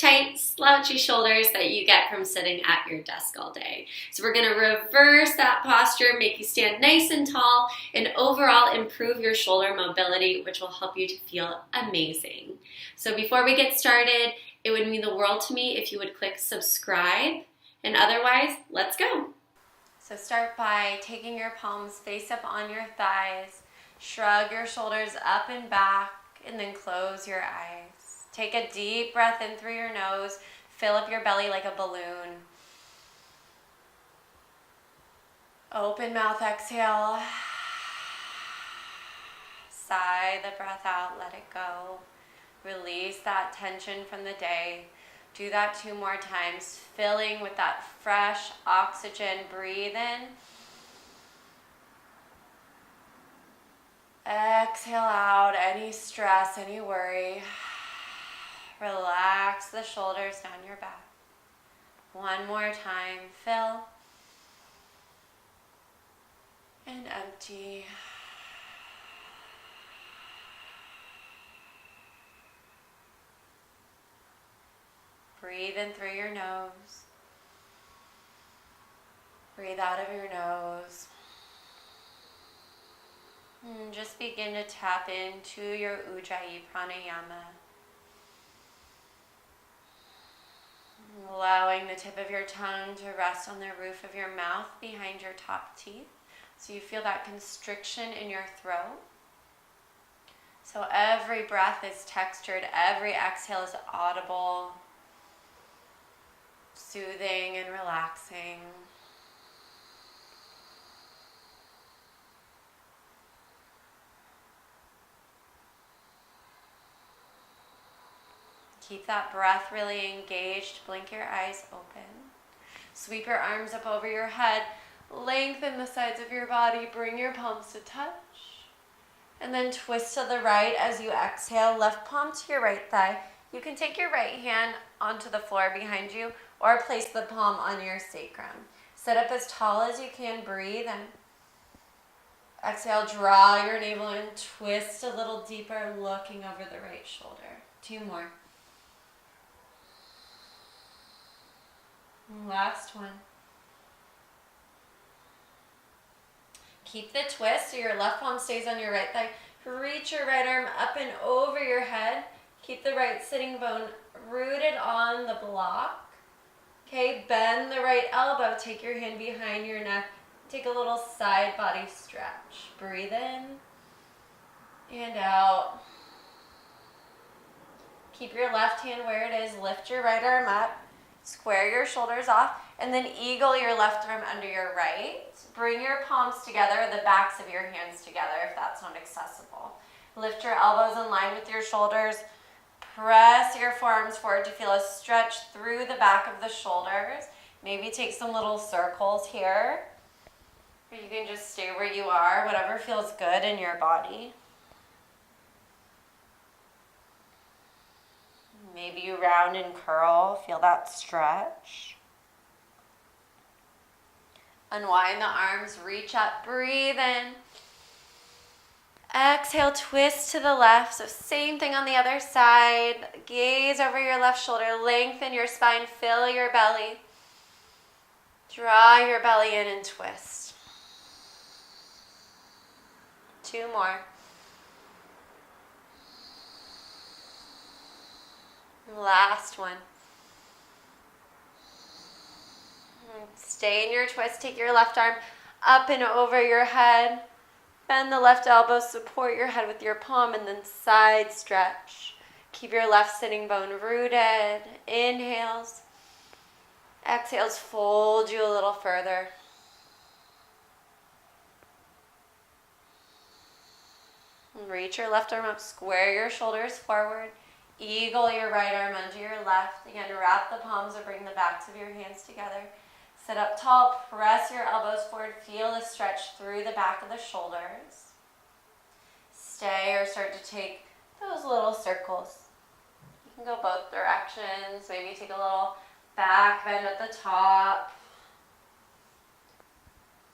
tight, slouchy shoulders that you get from sitting at your desk all day. So we're gonna reverse that posture, make you stand nice and tall, and overall improve your shoulder mobility, which will help you to feel amazing. So before we get started, it would mean the world to me if you would click subscribe, and otherwise, let's go. So start by taking your palms face up on your thighs, shrug your shoulders up and back, and then close your eyes. Take a deep breath in through your nose, fill up your belly like a balloon. Open mouth, exhale. Sigh the breath out, let it go. Release that tension from the day. Do that 2 more times, filling with that fresh oxygen. Breathe in. Exhale out any stress, any worry. Relax the shoulders down your back. 1 more time, fill and empty. Breathe in through your nose. Breathe out of your nose. And just begin to tap into your Ujjayi pranayama. Allowing the tip of your tongue to rest on the roof of your mouth behind your top teeth. So you feel that constriction in your throat. So every breath is textured, every exhale is audible, soothing and relaxing. Keep that breath really engaged. Blink your eyes open. Sweep your arms up over your head. Lengthen the sides of your body. Bring your palms to touch. And then twist to the right as you exhale. Left palm to your right thigh. You can take your right hand onto the floor behind you or place the palm on your sacrum. Sit up as tall as you can. Breathe in. Exhale, draw your navel in. Twist a little deeper, looking over the right shoulder. 2 more. Last one. Keep the twist so your left palm stays on your right thigh. Reach your right arm up and over your head. Keep the right sitting bone rooted on the block. Okay, bend the right elbow. Take your hand behind your neck. Take a little side body stretch. Breathe in and out. Keep your left hand where it is. Lift your right arm up. Square your shoulders off, and then eagle your left arm under your right. Bring your palms together, the backs of your hands together if that's not accessible. Lift your elbows in line with your shoulders. Press your forearms forward to feel a stretch through the back of the shoulders. Maybe take some little circles here. Or you can just stay where you are, whatever feels good in your body. Maybe you round and curl, feel that stretch. Unwind the arms, reach up, breathe in. Exhale, twist to the left. So same thing on the other side. Gaze over your left shoulder, lengthen your spine, fill your belly. Draw your belly in and twist. 2 more. Last one. Stay in your twist. Take your left arm up and over your head. Bend the left elbow. Support your head with your palm and then side stretch. Keep your left sitting bone rooted. Inhales. Exhales, fold you a little further. Reach your left arm up. Square your shoulders forward. Eagle your right arm under your left. Again, wrap the palms or bring the backs of your hands together. Sit up tall, press your elbows forward. Feel the stretch through the back of the shoulders. Stay or start to take those little circles. You can go both directions. Maybe take a little back bend at the top.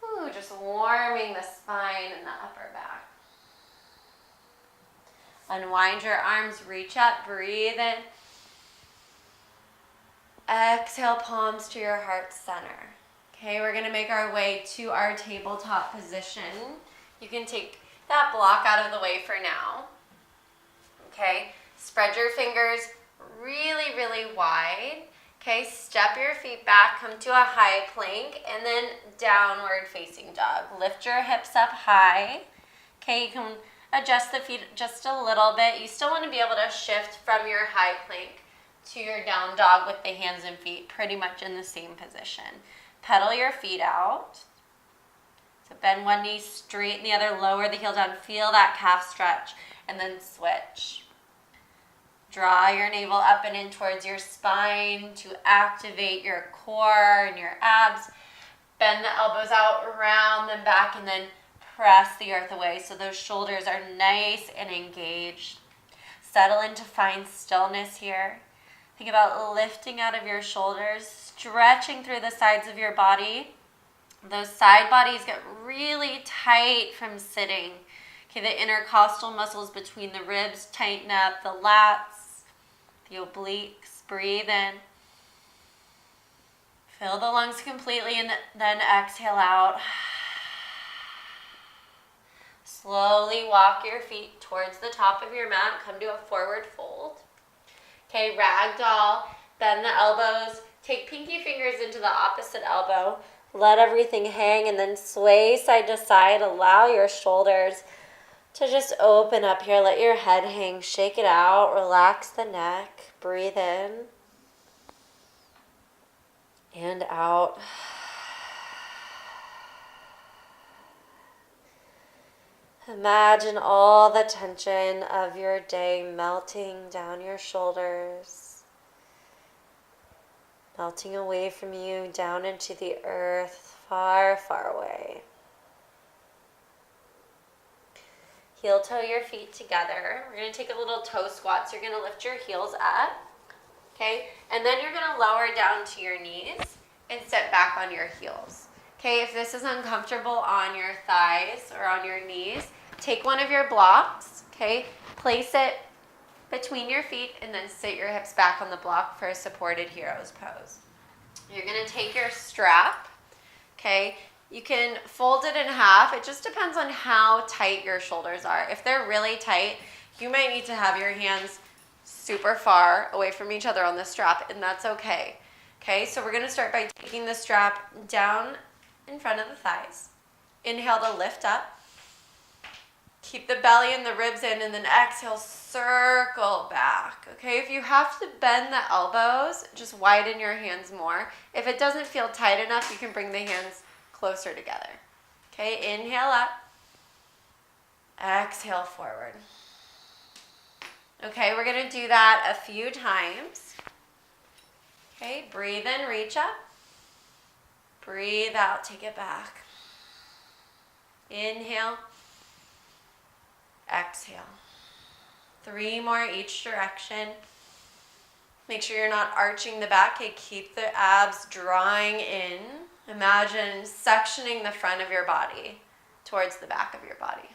Ooh, just warming the spine and the upper back. Unwind your arms, reach up, breathe in. Exhale, palms to your heart center. Okay, we're gonna make our way to our tabletop position. You can take that block out of the way for now. Okay, spread your fingers really, really wide. Okay, step your feet back, come to a high plank, and then downward facing dog. Lift your hips up high. Okay, you can adjust the feet just a little bit. You still want to be able to shift from your high plank to your down dog with the hands and feet pretty much in the same position. Pedal your feet out. So bend one knee, straighten the other, lower the heel down, feel that calf stretch, and then switch. Draw your navel up and in towards your spine to activate your core and your abs. Bend the elbows out, round them back, and then press the earth away so those shoulders are nice and engaged. Settle into find stillness here. Think about lifting out of your shoulders, stretching through the sides of your body. Those side bodies get really tight from sitting. Okay, the intercostal muscles between the ribs tighten up, the lats, the obliques. Breathe in. Fill the lungs completely and then exhale out. Slowly walk your feet towards the top of your mat. Come to a forward fold. Okay, ragdoll. Bend the elbows. Take pinky fingers into the opposite elbow. Let everything hang and then sway side to side. Allow your shoulders to just open up here. Let your head hang. Shake it out. Relax the neck. Breathe in and out. Imagine all the tension of your day melting down your shoulders, melting away from you down into the earth, far, far away. Heel toe your feet together. We're going to take a little toe squat. So you're going to lift your heels up, okay? And then you're going to lower down to your knees and step back on your heels. Okay, if this is uncomfortable on your thighs or on your knees, take one of your blocks, okay? Place it between your feet and then sit your hips back on the block for a supported hero's pose. You're going to take your strap, okay? You can fold it in half. It just depends on how tight your shoulders are. If they're really tight, you might need to have your hands super far away from each other on the strap, and that's okay. Okay, so we're going to start by taking the strap down in front of the thighs. Inhale to lift up. Keep the belly and the ribs in, and then exhale, circle back. Okay, if you have to bend the elbows, just widen your hands more. If it doesn't feel tight enough, you can bring the hands closer together. Okay, inhale up. Exhale forward. Okay, we're going to do that a few times. Okay, breathe in, reach up. Breathe out, take it back. Inhale. Exhale. 3 more each direction. Make sure you're not arching the back. Okay, keep the abs drawing in. Imagine sectioning the front of your body towards the back of your body.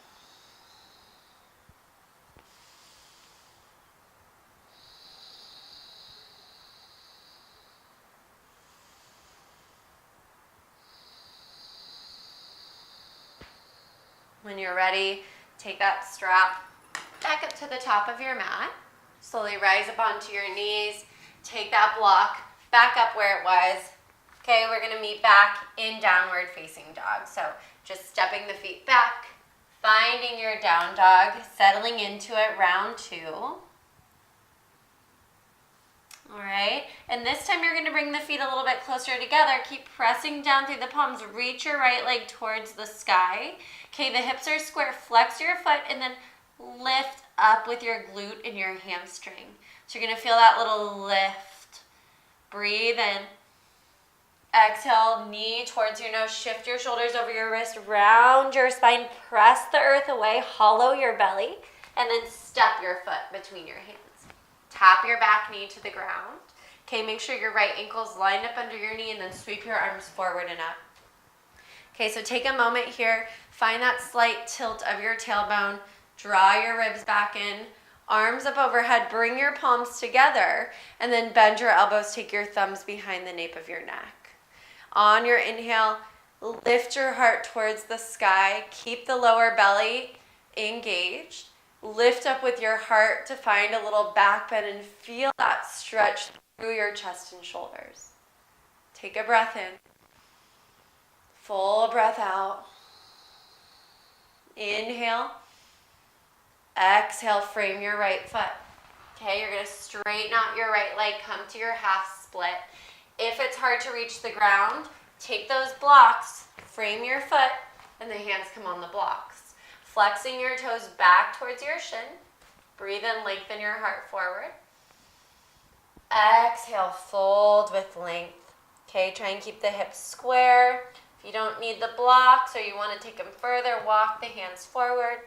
When you're ready, take that strap back up to the top of your mat. Slowly rise up onto your knees. Take that block back up where it was. Okay, we're going to meet back in downward facing dog. So just stepping the feet back, finding your down dog, settling into it, round 2. All right, and this time you're going to bring the feet a little bit closer together. Keep pressing down through the palms. Reach your right leg towards the sky. Okay, the hips are square. Flex your foot and then lift up with your glute and your hamstring. So you're going to feel that little lift. Breathe in. Exhale, knee towards your nose. Shift your shoulders over your wrist. Round your spine. Press the earth away. Hollow your belly. And then step your foot between your hands. Tap your back knee to the ground. Okay, make sure your right ankle's lined up under your knee and then sweep your arms forward and up. Okay, so take a moment here. Find that slight tilt of your tailbone. Draw your ribs back in. Arms up overhead, bring your palms together, and then bend your elbows, take your thumbs behind the nape of your neck. On your inhale, lift your heart towards the sky. Keep the lower belly engaged. Lift up with your heart to find a little back bend and feel that stretch through your chest and shoulders. Take a breath in. Full breath out. Inhale. Exhale, frame your right foot. Okay, you're going to straighten out your right leg, come to your half split. If it's hard to reach the ground, take those blocks, frame your foot, and the hands come on the blocks. Flexing your toes back towards your shin. Breathe in, lengthen your heart forward. Exhale, fold with length. Okay, try and keep the hips square. If you don't need the blocks or you want to take them further, walk the hands forward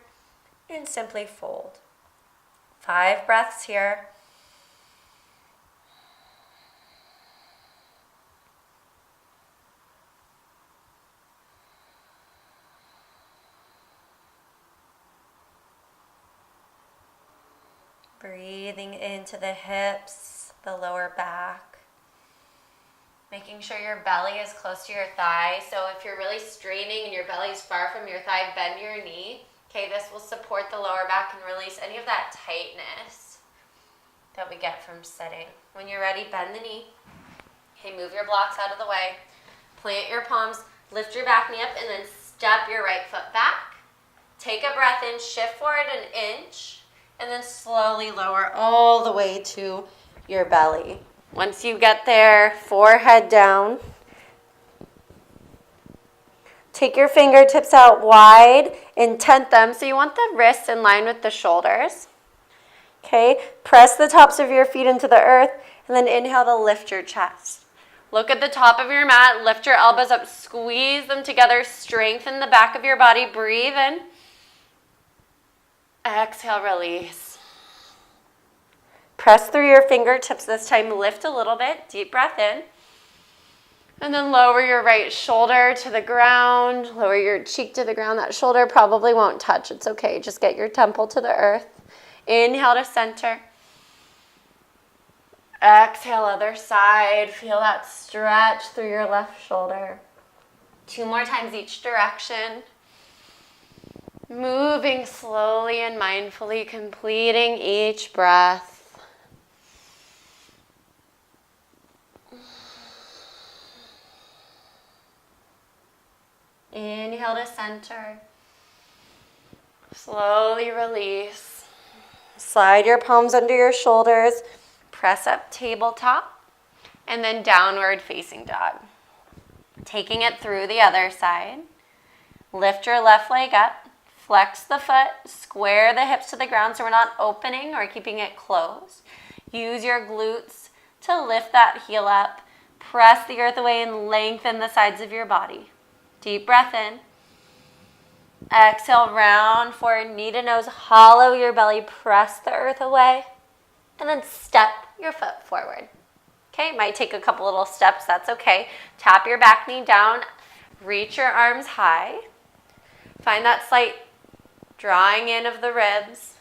and simply fold. 5 breaths here. Breathing into the hips, the lower back. Making sure your belly is close to your thigh. So if you're really straining and your belly is far from your thigh, bend your knee. Okay, this will support the lower back and release any of that tightness that we get from sitting. When you're ready, bend the knee. Okay, move your blocks out of the way. Plant your palms, lift your back knee up, and then step your right foot back. Take a breath in, shift forward an inch, and then slowly lower all the way to your belly. Once you get there, forehead down. Take your fingertips out wide, intent them. So you want the wrists in line with the shoulders. Okay, press the tops of your feet into the earth, and then inhale to lift your chest. Look at the top of your mat, lift your elbows up, squeeze them together, strengthen the back of your body, breathe in. Exhale, release. Press through your fingertips this time, lift a little bit, deep breath in. And then lower your right shoulder to the ground, lower your cheek to the ground. That shoulder probably won't touch, it's okay. Just get your temple to the earth. Inhale to center. Exhale, other side. Feel that stretch through your left shoulder. 2 more times each direction. Moving slowly and mindfully, completing each breath. Inhale to center. Slowly release. Slide your palms under your shoulders. Press up tabletop. And then downward facing dog. Taking it through the other side. Lift your left leg up. Flex the foot. Square the hips to the ground so we're not opening or keeping it closed. Use your glutes to lift that heel up. Press the earth away and lengthen the sides of your body. Deep breath in. Exhale, round forward, knee to nose, hollow your belly, press the earth away, and then step your foot forward. Okay, it might take a couple little steps, that's okay. Tap your back knee down, reach your arms high. Find that slight drawing in of the ribs,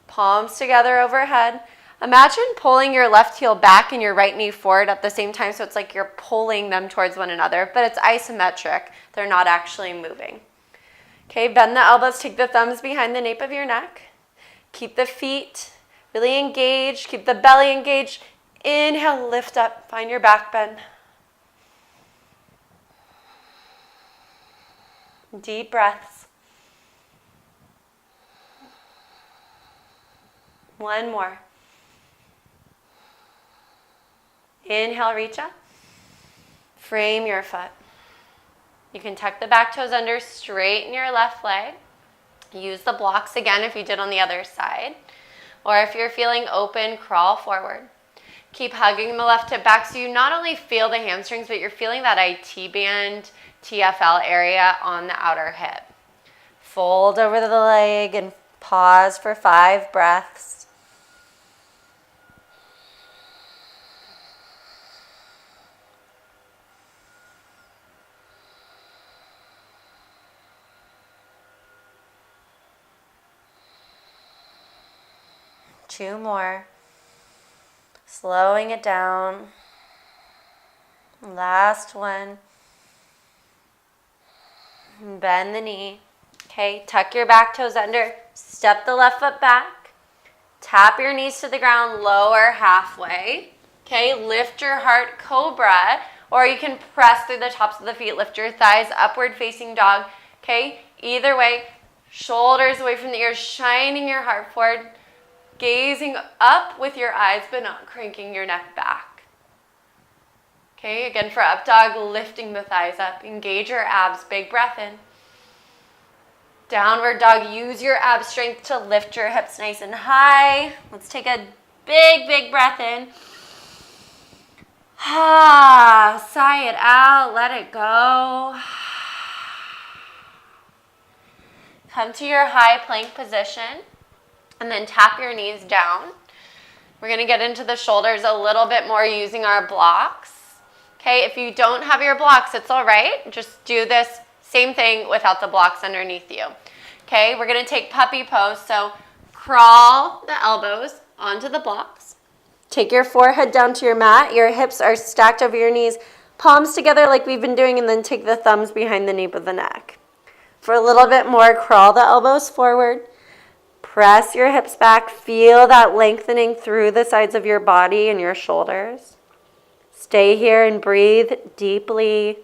palms together overhead. Imagine pulling your left heel back and your right knee forward at the same time, so it's like you're pulling them towards one another, but it's isometric. They're not actually moving. Okay, bend the elbows, take the thumbs behind the nape of your neck. Keep the feet really engaged, keep the belly engaged. Inhale, lift up, find your back bend. Deep breaths. 1 more. Inhale, reach up. Frame your foot. You can tuck the back toes under, straighten your left leg. Use the blocks again if you did on the other side. Or if you're feeling open, crawl forward. Keep hugging the left hip back so you not only feel the hamstrings, but you're feeling that IT band, TFL area on the outer hip. Fold over the leg and pause for 5 breaths. 2 more. Slowing it down. Last one. Bend the knee. Okay, tuck your back toes under. Step the left foot back. Tap your knees to the ground, lower halfway. Okay, lift your heart, cobra, or you can press through the tops of the feet. Lift your thighs, upward facing dog. Okay, either way, shoulders away from the ears, shining your heart forward, gazing up with your eyes, but not cranking your neck back. Okay, again for up dog, lifting the thighs up. Engage your abs, big breath in. Downward dog, use your ab strength to lift your hips nice and high. Let's take a big, big breath in. Sigh it out, let it go. Come to your high plank position and then tap your knees down. We're going to get into the shoulders a little bit more using our blocks. Okay, if you don't have your blocks, it's all right. Just do this same thing without the blocks underneath you. Okay, we're going to take puppy pose. So crawl the elbows onto the blocks. Take your forehead down to your mat. Your hips are stacked over your knees. Palms together like we've been doing, and then take the thumbs behind the nape of the neck. For a little bit more, crawl the elbows forward. Press your hips back. Feel that lengthening through the sides of your body and your shoulders. Stay here and breathe deeply.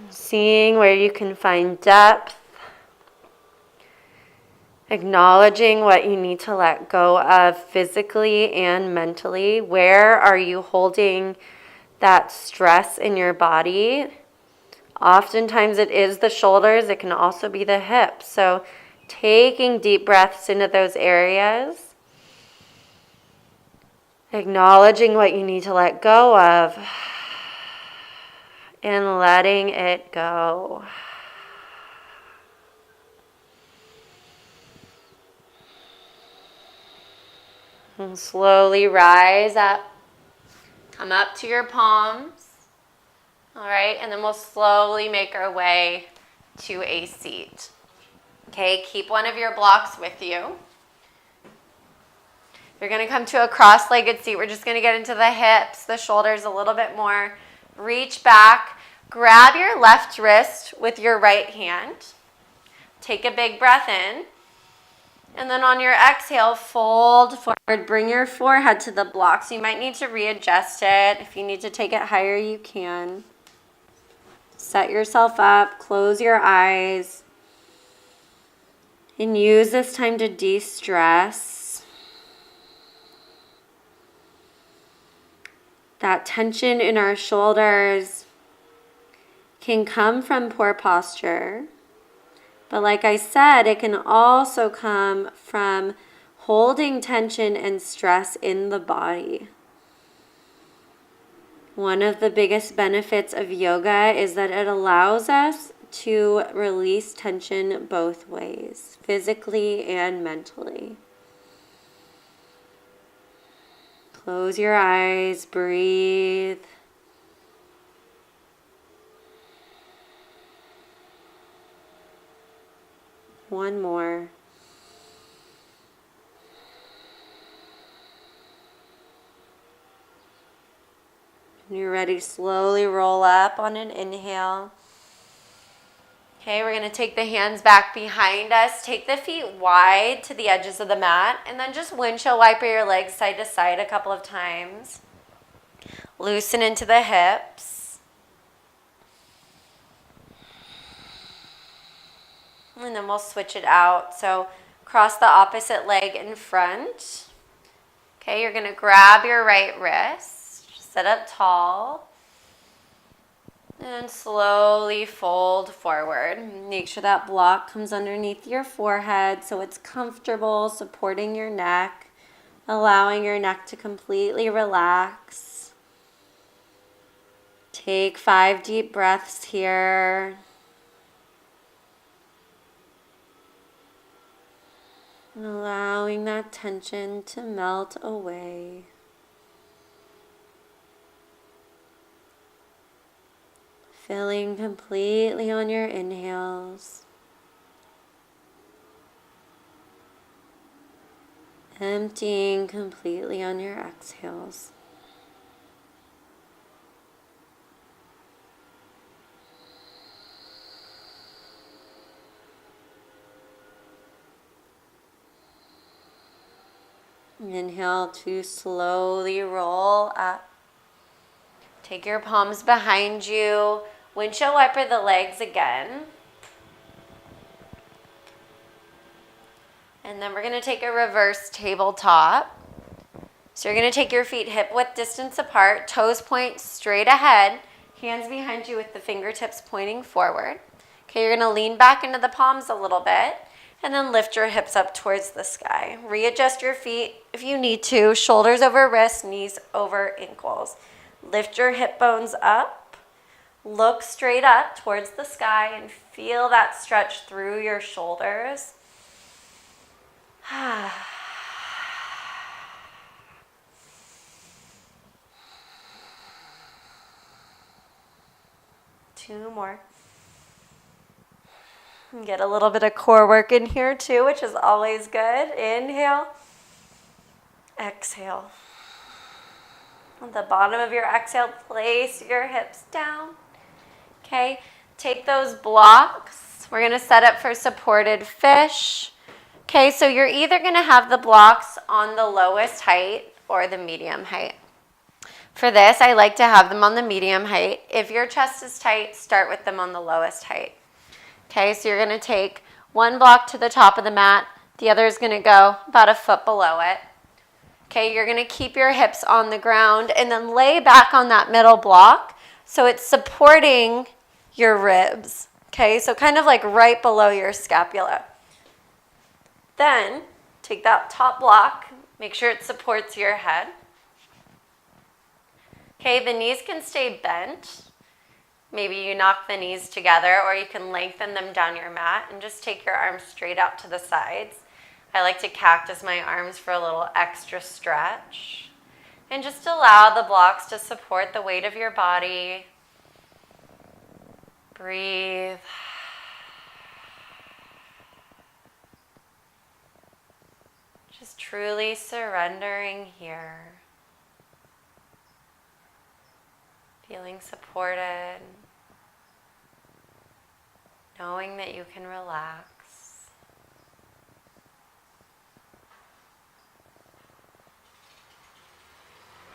Seeing where you can find depth. Acknowledging what you need to let go of physically and mentally. Where are you holding that stress in your body? Oftentimes it is the shoulders. It can also be the hips. So taking deep breaths into those areas. Acknowledging what you need to let go of. And letting it go. And slowly rise up. Come up to your palms. All right, and then we'll slowly make our way to a seat. Okay, keep one of your blocks with you. You're going to come to a cross-legged seat. We're just going to get into the hips, the shoulders a little bit more. Reach back. Grab your left wrist with your right hand. Take a big breath in. And then on your exhale, fold forward. Bring your forehead to the blocks. You might need to readjust it. If you need to take it higher, you can. Set yourself up. Close your eyes. And use this time to de-stress. That tension in our shoulders can come from poor posture. But like I said, it can also come from holding tension and stress in the body. One of the biggest benefits of yoga is that it allows us to release tension both ways, physically and mentally. Close your eyes, breathe. One more. When you're ready, slowly roll up on an inhale. Okay, we're going to take the hands back behind us. Take the feet wide to the edges of the mat. And then just windshield wiper your legs side to side a couple of times. Loosen into the hips. And then we'll switch it out. So cross the opposite leg in front. Okay, you're going to grab your right wrist. Sit up tall. And slowly fold forward. Make sure that block comes underneath your forehead so it's comfortable, supporting your neck, allowing your neck to completely relax. Take 5 deep breaths here. Allowing that tension to melt away. Filling completely on your inhales. Emptying completely on your exhales. Inhale to slowly roll up. Take your palms behind you. Windshield wiper the legs again. And then we're going to take a reverse tabletop. So you're going to take your feet hip-width distance apart, toes point straight ahead, hands behind you with the fingertips pointing forward. Okay, you're going to lean back into the palms a little bit, and then lift your hips up towards the sky. Readjust your feet if you need to, shoulders over wrists, knees over ankles. Lift your hip bones up, look straight up towards the sky, and feel that stretch through your shoulders. 2 more. Get a little bit of core work in here too, which is always good. Inhale. Exhale. At the bottom of your exhale, place your hips down. Okay, take those blocks. We're going to set up for supported fish. Okay, so you're either going to have the blocks on the lowest height or the medium height. For this, I like to have them on the medium height. If your chest is tight, start with them on the lowest height. Okay, so you're going to take one block to the top of the mat. The other is going to go about a foot below it. Okay, you're going to keep your hips on the ground and then lay back on that middle block so it's supporting your ribs. Okay, so kind of like right below your scapula. Then take that top block, make sure it supports your head. Okay, the knees can stay bent. Maybe you knock the knees together, or you can lengthen them down your mat and just take your arms straight out to the sides. I like to cactus my arms for a little extra stretch. And just allow the blocks to support the weight of your body. Breathe. Just truly surrendering here. Feeling supported. Knowing that you can relax.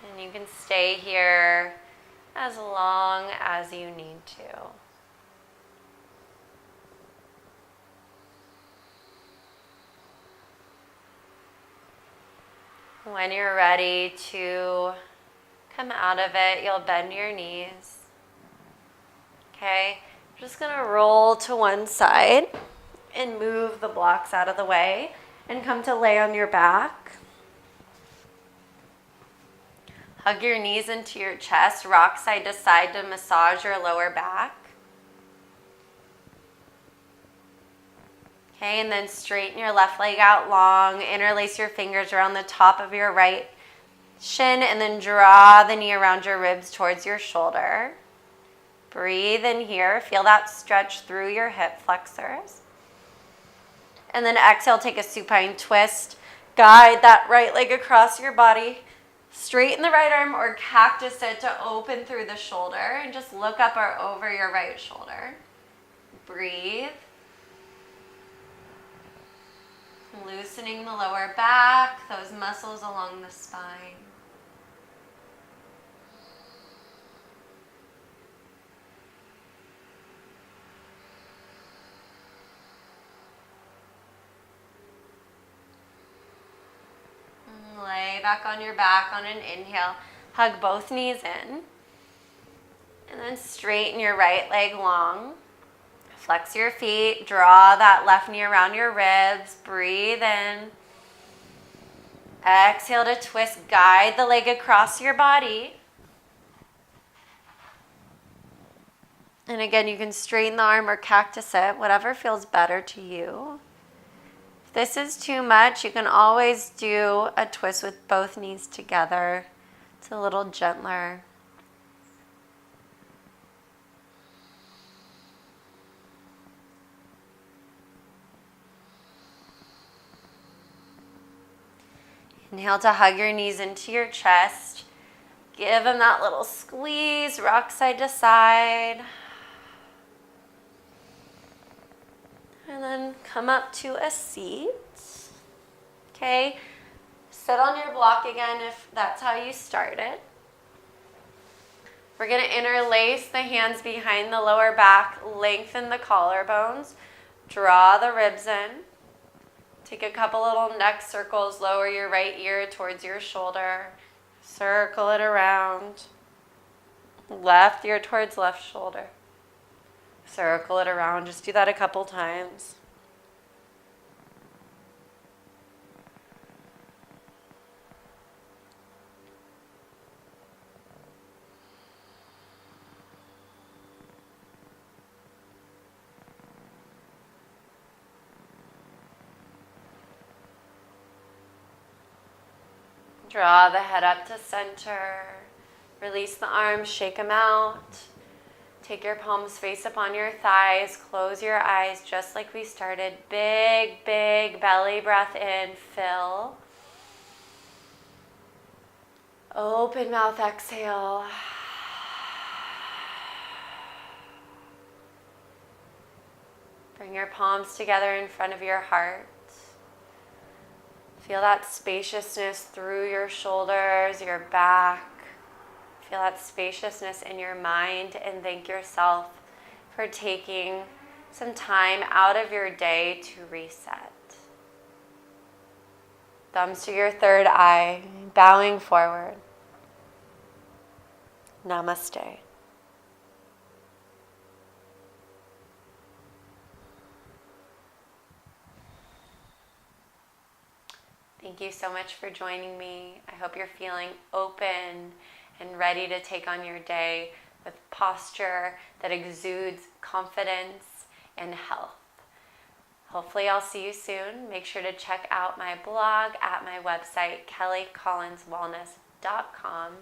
And you can stay here as long as you need to. When you're ready to come out of it, you'll bend your knees. Okay, I'm just going to roll to one side and move the blocks out of the way and come to lay on your back. Hug your knees into your chest, rock side to side to massage your lower back. Okay, and then straighten your left leg out long, interlace your fingers around the top of your right shin, and then draw the knee around your ribs towards your shoulder. Breathe in here, feel that stretch through your hip flexors. And then exhale, take a supine twist. Guide that right leg across your body. Straighten the right arm or cactus it to open through the shoulder and just look up or over your right shoulder. Breathe. Loosening the lower back, those muscles along the spine. Lay back on your back on an inhale. Hug both knees in. And then straighten your right leg long. Flex your feet. Draw that left knee around your ribs. Breathe in. Exhale to twist. Guide the leg across your body. And again, you can straighten the arm or cactus it, whatever feels better to you. If this is too much, you can always do a twist with both knees together. It's a little gentler. Inhale to hug your knees into your chest. Give them that little squeeze, rock side to side. And then come up to a seat. Okay, sit on your block again if that's how you started. We're gonna interlace the hands behind the lower back, lengthen the collarbones, draw the ribs in. Take a couple little neck circles, lower your right ear towards your shoulder. Circle it around. Left ear towards left shoulder. Circle it around. Just do that a couple times. Draw the head up to center. Release the arms, shake them out. Take your palms face up on your thighs. Close your eyes just like we started. Big, big belly breath in. Fill. Open mouth, exhale. Bring your palms together in front of your heart. Feel that spaciousness through your shoulders, your back. Feel that spaciousness in your mind, and thank yourself for taking some time out of your day to reset. Thumbs to your third eye, bowing forward. Namaste. Thank you so much for joining me. I hope you're feeling open and ready to take on your day with posture that exudes confidence and health. Hopefully I'll see you soon. Make sure to check out my blog at my website, kellycollinswellness.com.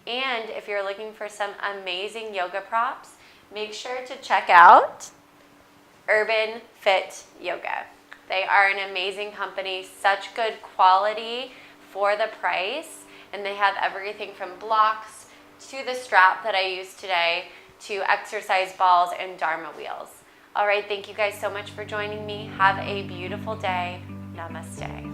And if you're looking for some amazing yoga props, make sure to check out Urban Fit Yoga. They are an amazing company, such good quality for the price, and they have everything from blocks to the strap that I used today to exercise balls and Dharma wheels. All right, thank you guys so much for joining me. Have a beautiful day. Namaste.